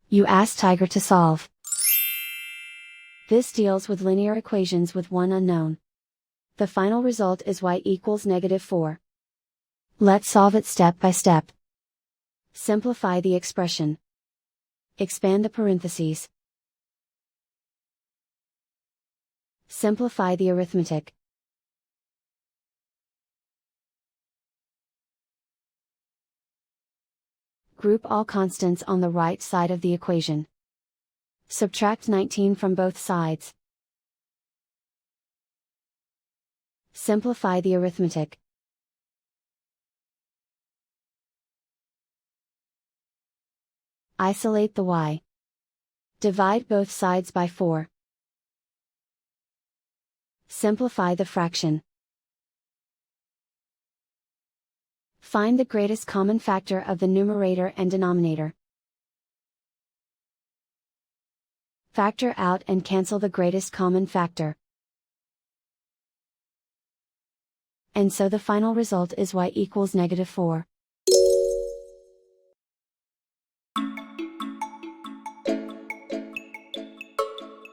You ask Tiger to solve. This deals with linear equations with one unknown. The final result is y equals -4. Let's solve it step by step. Simplify the expression. Expand the parentheses. Simplify the arithmetic. Group all constants on the right side of the equation. Subtract 19 from both sides. Simplify the arithmetic. Isolate the y. Divide both sides by 4. Simplify the fraction. Find the greatest common factor of the numerator and denominator. Factor out and cancel the greatest common factor. And so the final result is y equals -4.